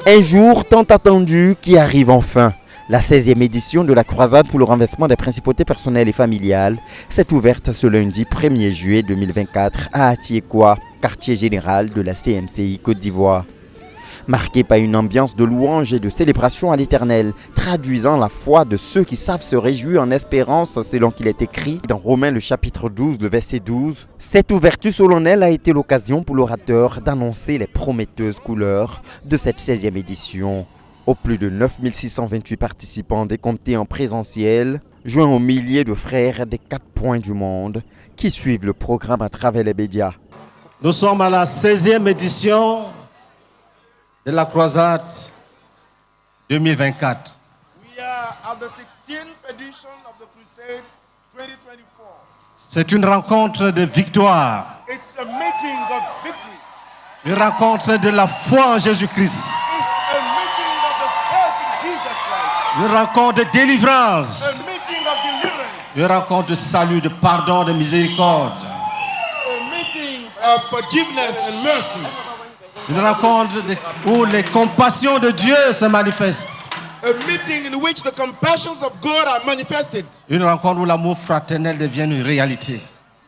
Un jour tant attendu qui arrive enfin. La 16e édition de la croisade pour le renversement des principautés personnelles et familiales s'est ouverte ce lundi 1er juillet 2024 à Atiekwa, quartier général de la CMCI Côte d'Ivoire. Marquée par une ambiance de louange et de célébration à l'Éternel, traduisant la foi de ceux qui savent se réjouir en espérance selon qu'il est écrit dans Romains le chapitre 12, le verset 12. Cette ouverture solennelle a été l'occasion pour l'orateur d'annoncer les prometteuses couleurs de cette 16e édition. Aux plus de 9628 participants décomptés en présentiel, joints aux milliers de frères des 4 points du monde qui suivent le programme à travers les médias. Nous sommes à la 16e édition de la croisade 2024. We are at the 16th edition of the Crusade 2024. C'est une rencontre de victoire, It's a meeting of victory. une rencontre de la foi en Jésus-Christ, It's a meeting of the faith in Jesus Christ. une rencontre de délivrance, A meeting of deliverance. une rencontre de salut, de pardon, de miséricorde, A meeting of forgiveness and mercy. une rencontre où les compassions de Dieu se manifestent, A meeting in which the compassions of God are manifested. une rencontre où l'amour fraternel devient une réalité.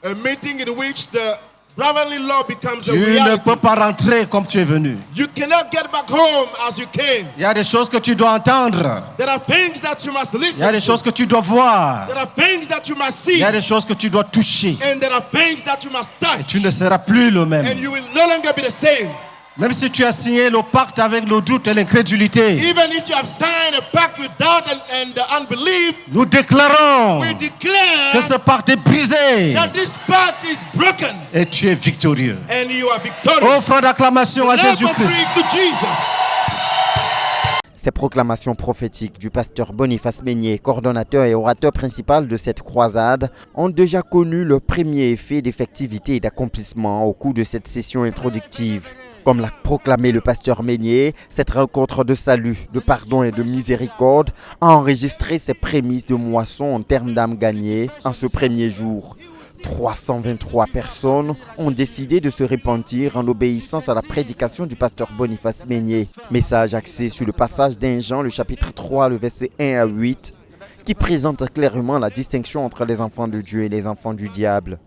A meeting in which the brotherly love becomes a Tu ne reality. peux pas rentrer comme tu es venu. You cannot get back home as you came. Il y a des choses que tu dois entendre, There are things that you must il y a listen des to. choses que tu dois voir, There are things that you must il see. y a des choses que tu dois toucher. And there are things that you must Et touch. tu ne seras plus le même. And you will no longer be the same. Même si tu as signé le pacte avec le doute et l'incrédulité, Even if you have signed a pact with doubt and unbelief, nous déclarons we que declare ce pacte est brisé that this pact is broken et tu es victorieux. and you are victorious. Offre d'acclamation à Clap of Jésus-Christ. praise to Jesus. Ces proclamations prophétiques du pasteur Boniface Meignet, coordonnateur et orateur principal de cette croisade, ont déjà connu leur premier effet d'effectivité et d'accomplissement au cours de cette session introductive. Comme l'a proclamé le pasteur Meignet, cette rencontre de salut, de pardon et de miséricorde a enregistré ses prémices de moisson en termes d'âmes gagnées en ce premier jour. 323 personnes ont décidé de se repentir en obéissance à la prédication du pasteur Boniface Meignet. Message axé sur le passage d'Un Jean, le chapitre 3, le verset 1 à 8, qui présente clairement la distinction entre les enfants de Dieu et les enfants du diable.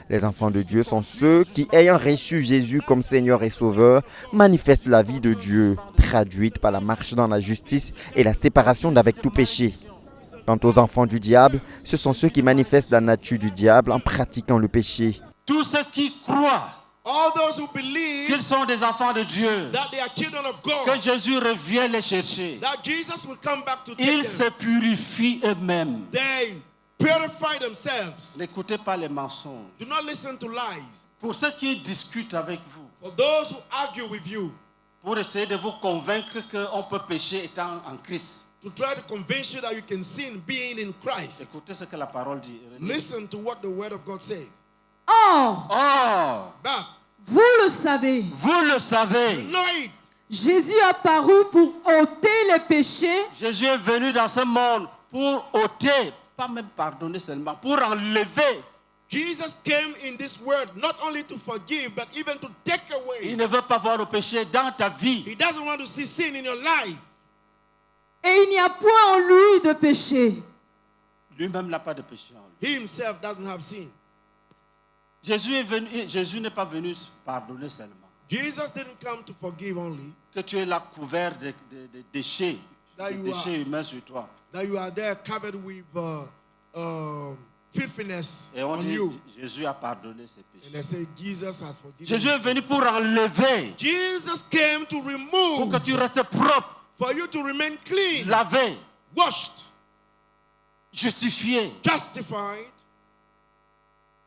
Les enfants de Dieu sont ceux qui, ayant reçu Jésus comme Seigneur et Sauveur, manifestent la vie de Dieu, traduite par la marche dans la justice et la séparation d'avec tout péché. Quant aux enfants du diable, ce sont ceux qui manifestent la nature du diable en pratiquant le péché. Tous ceux qui croient All those who believe qu'ils sont des enfants de Dieu, that they are children of que God, Jésus revient les chercher, that Jesus will come back to take ils se them, purifient eux-mêmes. they purify themselves. N'écoutez pas les mensonges. Do not listen to lies. Pour ceux qui discutent avec vous, For those who argue with you, pour essayer de vous convaincre qu'on peut pécher étant en Christ, to try to convince you that you can sin being in Christ, écoutez ce que la parole dit. listen to what the word of God says. Or, Or, But vous le savez, vous le savez, know it. Jésus a paru pour ôter les péchés, Jésus est venu dans ce monde pour ôter, pas même pardonner seulement, pour enlever. Jesus came in this world not only to forgive, but even to take away. Il ne veut pas voir le péché dans ta vie. He doesn't want to see sin in your life. et il n'y a point en lui de péché. Lui-même n'a pas de péché en lui. He himself doesn't have sin. Jésus n'est pas venu pardonner seulement. Jesus didn't come to forgive only, Que tu es là couvert de déchets, That de you déchets humains sur toi. that you are there covered with filthiness Et on on dit, you. Jésus a pardonné ses And péchés. they say Jesus has forgiven Jésus est you. venu pour enlever, Jesus came to pour remove, que tu restes propre, for you to remain clean, lavé, washed, justifié, justified,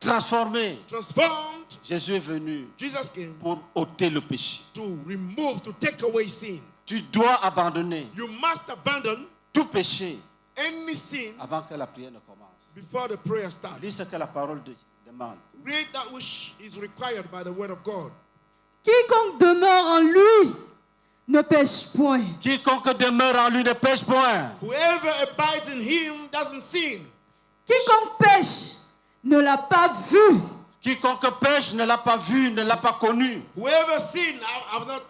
transformé. transformed. Jésus est venu Jesus came pour ôter le péché. to remove, to take away sin. Tu dois abandonner You must abandon tout péché any sin avant que la prière ne commence. before the prayer Lis starts. ce que la parole demande. Read that which is required by the word of God. Quiconque demeure en lui ne pêche point. Quiconque demeure en lui ne pêche point. Whoever abides in him doesn't sin. Quiconque pêche ne l'a pas vu. Quiconque pêche ne l'a pas vu, ne l'a pas connu. Whoever sinned, have not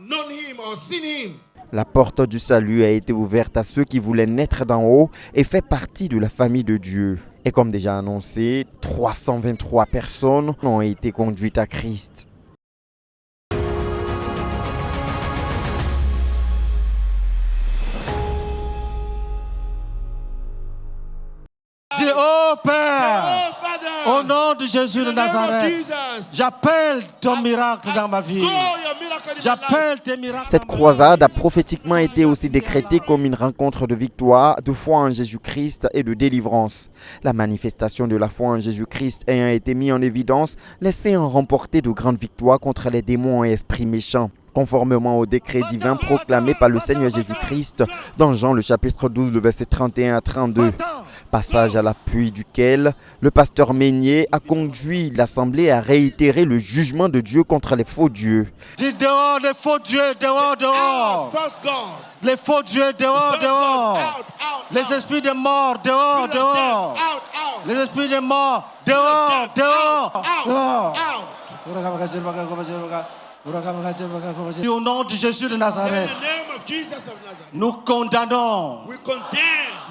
known him or seen him. La porte du salut a été ouverte à ceux qui voulaient naître d'en haut et fait partie de la famille de Dieu. Et comme déjà annoncé, 323 personnes ont été conduites à Christ. Dis, oh Père, Oh, Father, au nom de Jésus in de the name of Nazareth, Jesus, j'appelle ton miracle dans ma vie. call your miracle in my life. J'appelle tes miracles. Cette dans ma croisade a prophétiquement été aussi décrétée comme une rencontre de victoire, de foi en Jésus-Christ et de délivrance. La manifestation de la foi en Jésus-Christ ayant été mise en évidence, les saints ont remporté de grandes victoires contre les démons et esprits méchants. Conformément au décret divin proclamé par le Seigneur Jésus-Christ dans Jean le chapitre 12, le verset 31 à 32. Passage à l'appui duquel le pasteur Meignier a conduit l'Assemblée à réitérer le jugement de Dieu contre les faux dieux. Dis dehors les faux dieux, dehors, dehors. Out, false God. Les faux dieux, dehors, False God. dehors. Out, out, Les out. esprits de mort, dehors, Spirit of death. dehors. Out, out. Les esprits de mort, dehors, Death. dehors, Out, dehors. out. Au nom de Jésus de In Nazareth, the name of Jesus of Nazareth, nous condamnons we condemn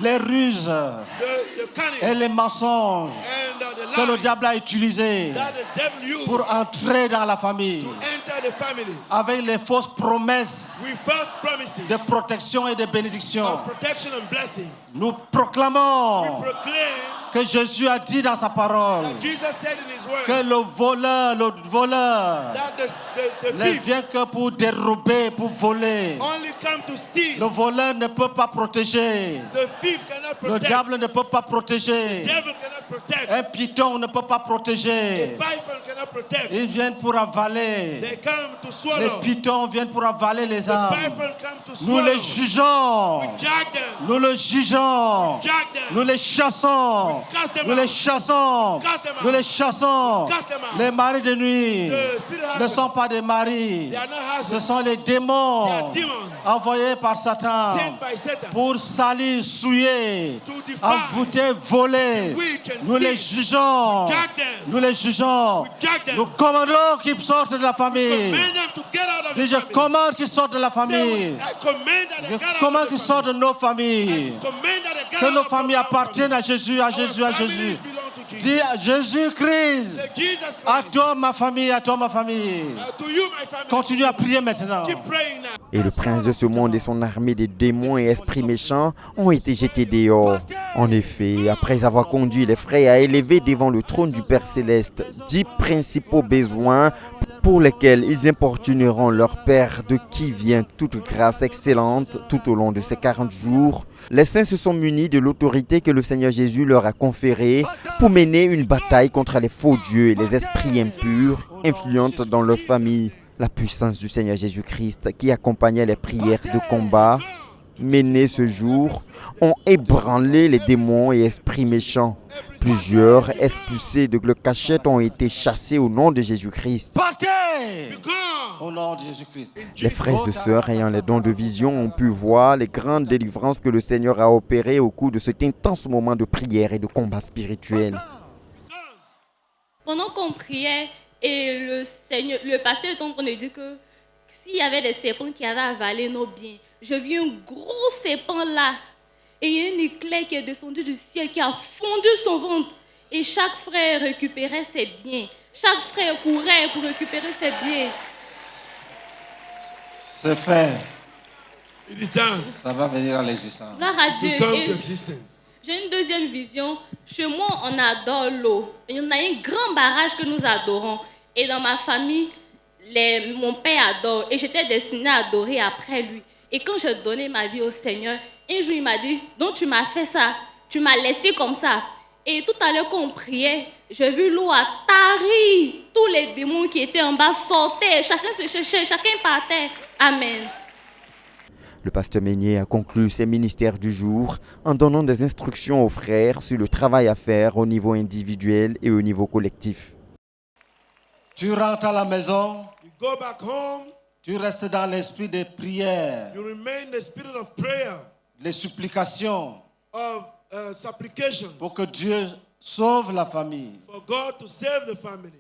les ruses the et cunning les mensonges and the que le lies diable a utilisés that the devil used pour entrer dans la famille to enter the family avec les fausses promesses with false promises de protection et de bénédiction. of protection and blessing. Nous proclamons We proclaim que Jésus a dit dans sa parole that Jesus said in his word que le voleur that the ne thief vient que pour dérober, pour voler. only come to Le steal. voleur ne peut pas protéger. The thief cannot Le protect. diable ne peut pas protéger. The devil cannot protect. Un python ne peut pas The protéger. python cannot protect. Ils viennent pour avaler. They come to Les swallow. pythons viennent pour avaler les The âmes. python come to Nous les swallow. jugeons. We jag them. Nous les jugeons. Jag them. Nous les chassons. Cast them Nous les out. chassons. Cast them out. Nous les chassons. Cast them out. Les maris de nuit The spirit ne husband. sont pas des maris. They are not Ce husbands. sont les démons They are demons envoyés par Satan sent by Satan pour salir, souiller, to defy. envoûter, voler. Weak and Nous les steal. jugeons. Jag them. Nous les jugeons. We jag them. Nous commandons qu'ils sortent de la famille. Command them to get out of Et the je family. commande qu'ils sortent de la Say, famille. I command that they Je get out commande of qu'ils the sortent family. de nos familles. I command that they get Que out nos of familles our appartiennent à families. Jésus, à Our Jésus, à families Jésus. belong to Jesus. Dis à Jésus-Christ. Say, Jesus À Christ. toi ma famille, à toi ma famille. To you, my family. Continue à prier maintenant. Keep praying now. Et le prince de ce monde et son armée de démons et esprits méchants ont été jetés dehors. En effet, après avoir conduit les frères à élever devant le trône du Père Céleste 10 principaux besoins pour lesquels ils importuneront leur Père de qui vient toute grâce excellente tout au long de ces 40 jours, les saints se sont munis de l'autorité que le Seigneur Jésus leur a conférée pour mener une bataille contre les faux dieux et les esprits impurs influentes dans leur famille. La puissance du Seigneur Jésus-Christ qui accompagnait les prières de combat menées ce jour ont ébranlé les démons et esprits méchants. Plusieurs expulsés de leur cachette ont été chassés au nom de Jésus-Christ. Partez Go. au nom de Jésus-Christ. Les frères et sœurs ayant les dons de vision ont pu voir les grandes délivrances que le Seigneur a opérées au cours de cet intense moment de prière et de combat spirituel. Pendant qu'on priait, et le pasteur est en train de dire que s'il y avait des serpents qui avaient avalé nos biens, je vis un gros serpent là. Et il y a un éclair qui est descendu du ciel, qui a fondu son ventre. Et chaque frère récupérait ses biens. Chaque frère courait pour récupérer ses biens. C'est fait. It is done. Ça va venir à l'existence. Gloire à Dieu. To come Et to existence. j'ai une deuxième vision. Chez moi, on adore l'eau. Et on a un grand barrage que nous adorons. Et dans ma famille, mon père adore. Et j'étais destinée à adorer après lui. Et quand je donnais ma vie au Seigneur, un jour il m'a dit, donc tu m'as fait ça, tu m'as laissé comme ça. Et tout à l'heure quand on priait, j'ai vu l'eau à tarir. Tous les démons qui étaient en bas sortaient. Chacun se cherchait, chacun partait. Amen. Le pasteur Meignier a conclu ses ministères du jour en donnant des instructions aux frères sur le travail à faire au niveau individuel et au niveau collectif. Tu rentres à la maison, You go back home. tu restes dans l'esprit des prières, You remain in the spirit of prayer, les supplications of supplications pour que Dieu sauve la famille. for God to save the family.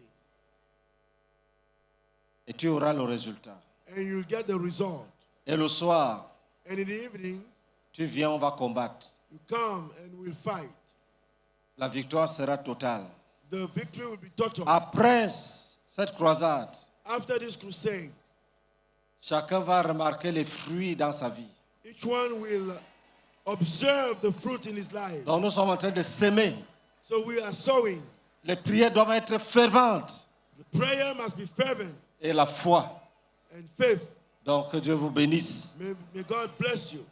Et tu auras le résultat. And you'll get the result. Et le soir, And in the evening, tu viens, on va combattre. you come and we'll fight. La victoire sera totale. The victory will be total. Après cette croisade, After this crusade, chacun va remarquer les fruits dans sa vie. each one will observe the fruit in his life. Donc nous sommes en train de s'aimer. So we are sowing. Les prières doivent être ferventes. The prayer must be fervent Et la foi. and faith. Donc que Dieu vous bénisse. May God bless you.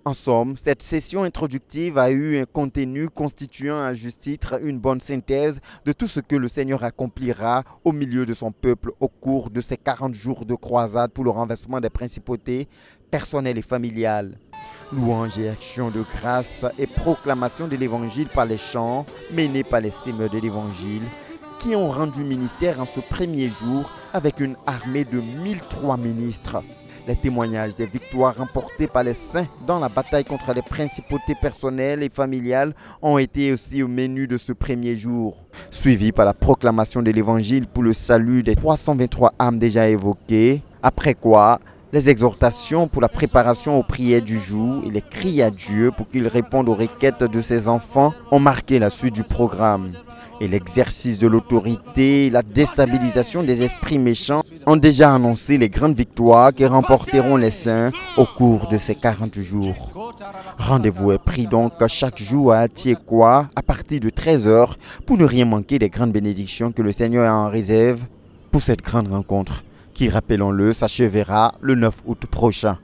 En somme, cette session introductive a eu un contenu constituant à juste titre une bonne synthèse de tout ce que le Seigneur accomplira au milieu de son peuple au cours de ces 40 jours de croisade pour le renversement des principautés personnelles et familiales. Louanges et actions de grâce et proclamation de l'évangile par les chants menés par les semeurs de l'évangile qui ont rendu ministère en ce premier jour avec une armée de 1003 ministres. Les témoignages des victoires remportées par les saints dans la bataille contre les principautés personnelles et familiales ont été aussi au menu de ce premier jour, suivi par la proclamation de l'évangile pour le salut des 323 âmes déjà évoquées, après quoi les exhortations pour la préparation aux prières du jour et les cris à Dieu pour qu'il réponde aux requêtes de ses enfants ont marqué la suite du programme. Et l'exercice de l'autorité, la déstabilisation des esprits méchants ont déjà annoncé les grandes victoires que remporteront les saints au cours de ces 40 jours. Rendez-vous est pris donc chaque jour à Atiekwa à partir de 13h pour ne rien manquer des grandes bénédictions que le Seigneur a en réserve pour cette grande rencontre qui, rappelons-le, s'achèvera le 9 août prochain.